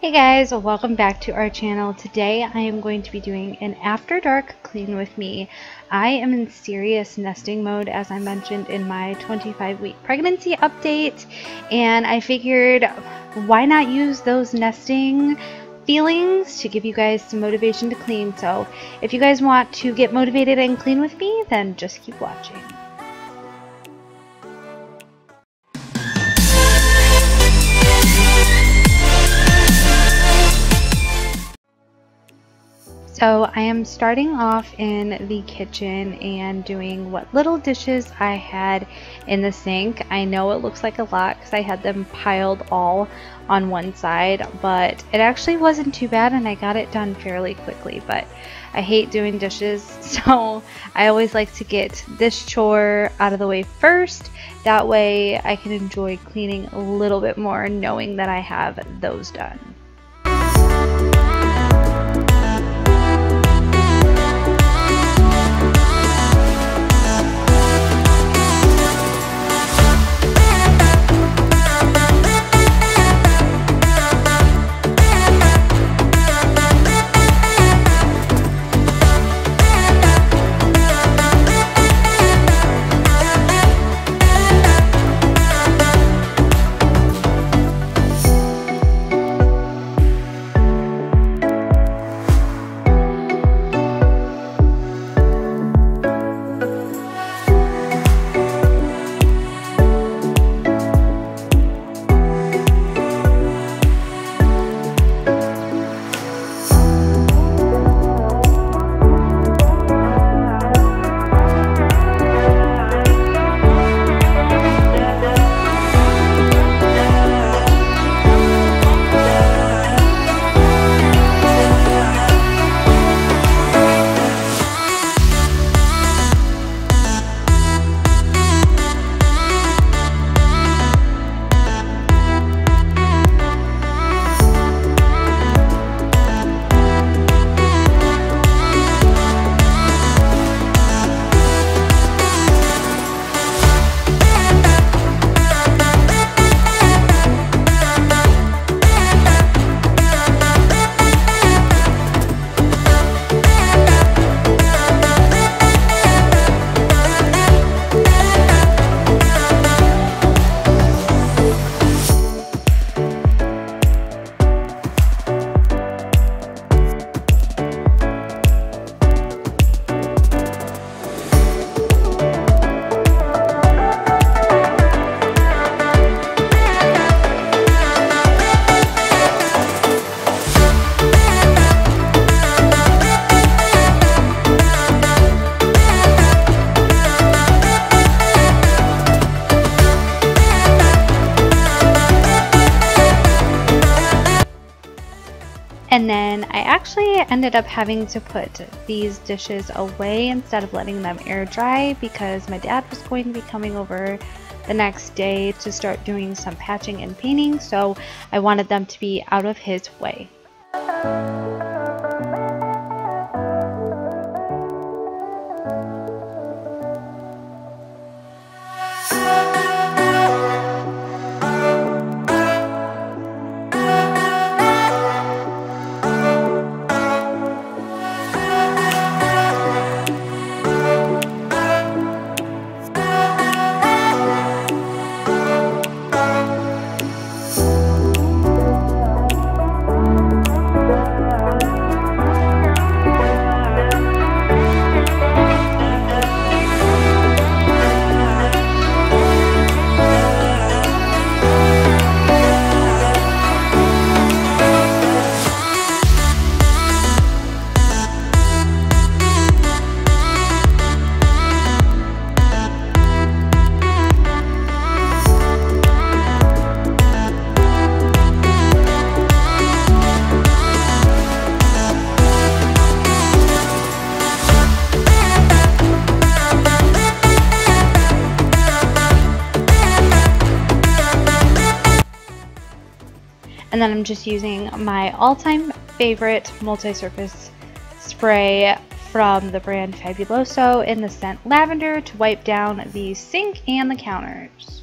Hey guys, welcome back to our channel. Today I am going to be doing an after dark clean with me. I am in serious nesting mode, as I mentioned in my 25-week pregnancy update, and I figured why not use those nesting feelings to give you guys some motivation to clean. So if you guys want to get motivated and clean with me, then just keep watching. So I am starting off in the kitchen and doing what little dishes I had in the sink. I know it looks like a lot because I had them piled all on one side, but it actually wasn't too bad and I got it done fairly quickly. But I hate doing dishes, so I always like to get this chore out of the way first. That way I can enjoy cleaning a little bit more knowing that I have those done. And then I actually ended up having to put these dishes away instead of letting them air dry because my dad was going to be coming over the next day to start doing some patching and painting, so I wanted them to be out of his way. And then I'm just using my all-time favorite multi-surface spray from the brand Fabuloso in the scent Lavender to wipe down the sink and the counters.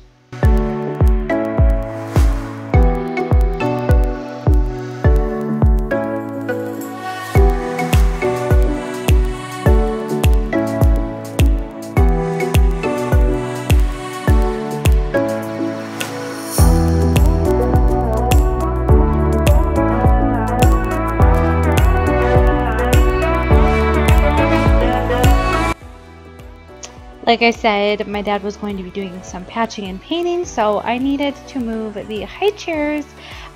Like I said, my dad was going to be doing some patching and painting, so I needed to move the high chairs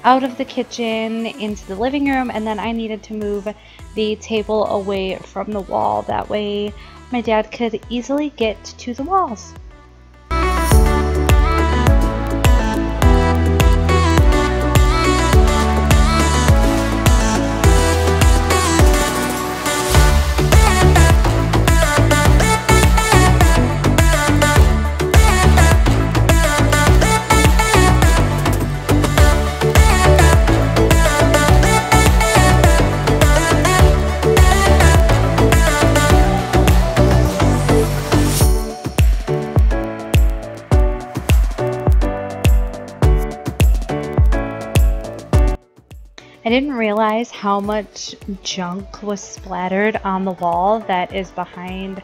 out of the kitchen into the living room, and then I needed to move the table away from the wall. That way my dad could easily get to the walls. I didn't realize how much junk was splattered on the wall that is behind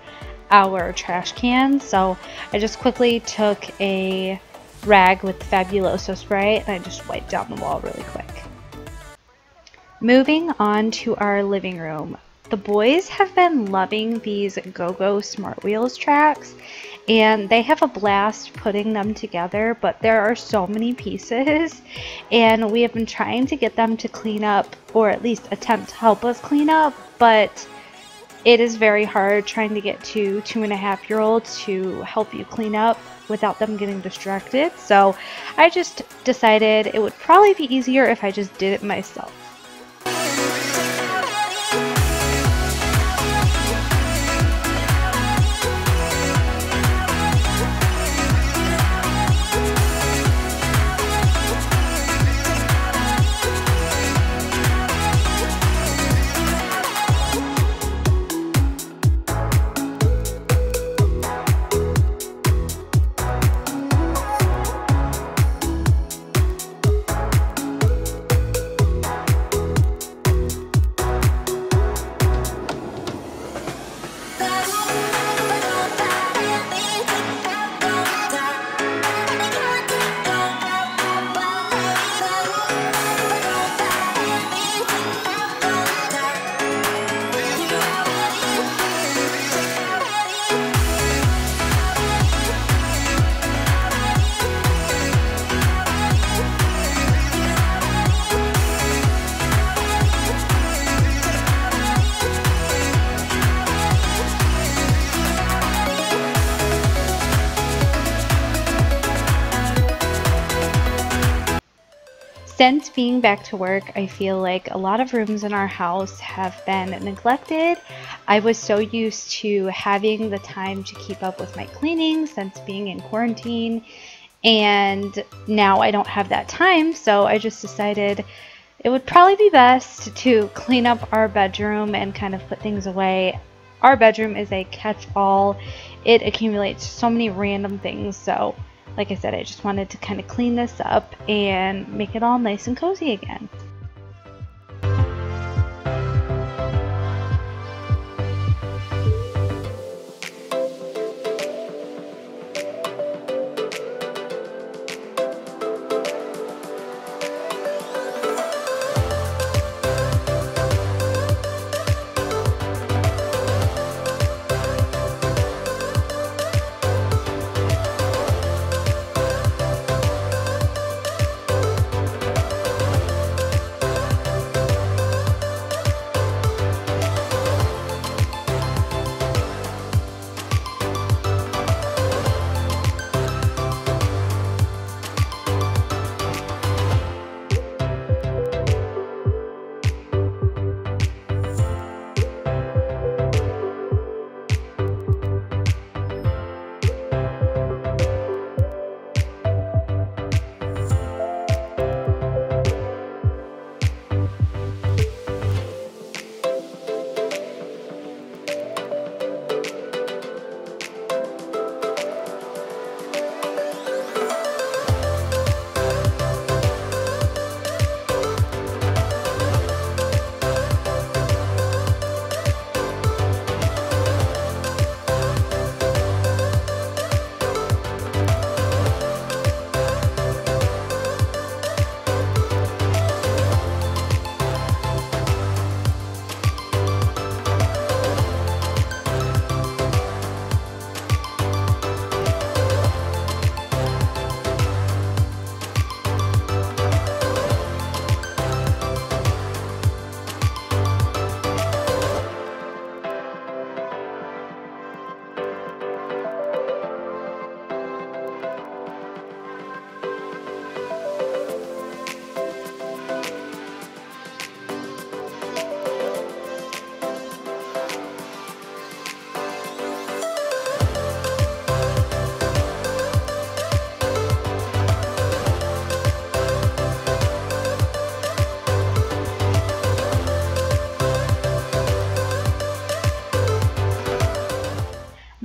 our trash can, so I just quickly took a rag with Fabuloso spray and I just wiped down the wall really quick. Moving on to our living room. The boys have been loving these Go-Go Smart Wheels tracks, and they have a blast putting them together, but there are so many pieces, and we have been trying to get them to clean up, or at least attempt to help us clean up, but it is very hard trying to get 2.5-year-olds to help you clean up without them getting distracted. So I just decided it would probably be easier if I just did it myself. Since being back to work, I feel like a lot of rooms in our house have been neglected. I was so used to having the time to keep up with my cleaning since being in quarantine, and now I don't have that time, so I just decided it would probably be best to clean up our bedroom and kind of put things away. Our bedroom is a catch-all. It accumulates so many random things, so like I said, I just wanted to kind of clean this up and make it all nice and cozy again.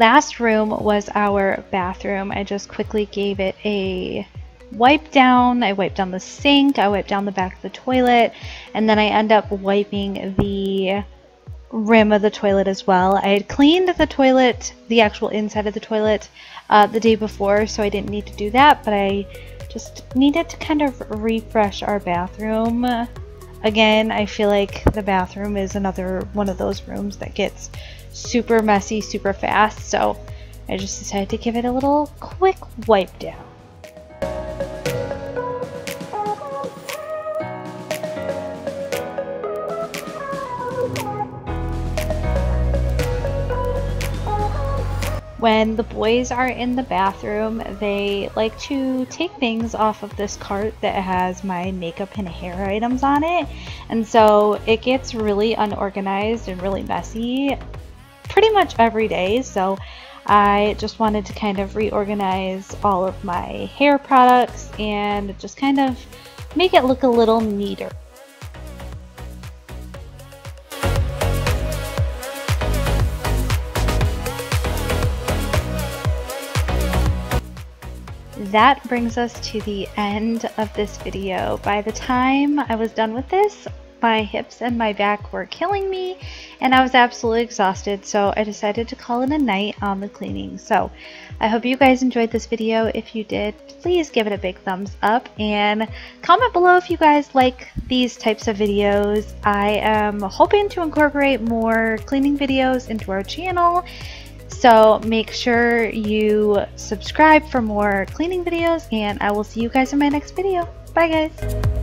Last room was our bathroom. I just quickly gave it a wipe down. I wiped down the sink, I wiped down the back of the toilet, and then I end up wiping the rim of the toilet as well. I had cleaned the toilet, the actual inside of the toilet, the day before, so I didn't need to do that, but I just needed to kind of refresh our bathroom. Again, I feel like the bathroom is another one of those rooms that gets super messy super fast, so I just decided to give it a little quick wipe down. When the boys are in the bathroom, they like to take things off of this cart that has my makeup and hair items on it, and so it gets really unorganized and really messy pretty much every day. So I just wanted to kind of reorganize all of my hair products and just kind of make it look a little neater. That brings us to the end of this video. By the time I was done with this, my hips and my back were killing me and I was absolutely exhausted, so I decided to call it a night on the cleaning. So I hope you guys enjoyed this video. If you did, please give it a big thumbs up and comment below if you guys like these types of videos. I am hoping to incorporate more cleaning videos into our channel, so make sure you subscribe for more cleaning videos, and I will see you guys in my next video. Bye guys!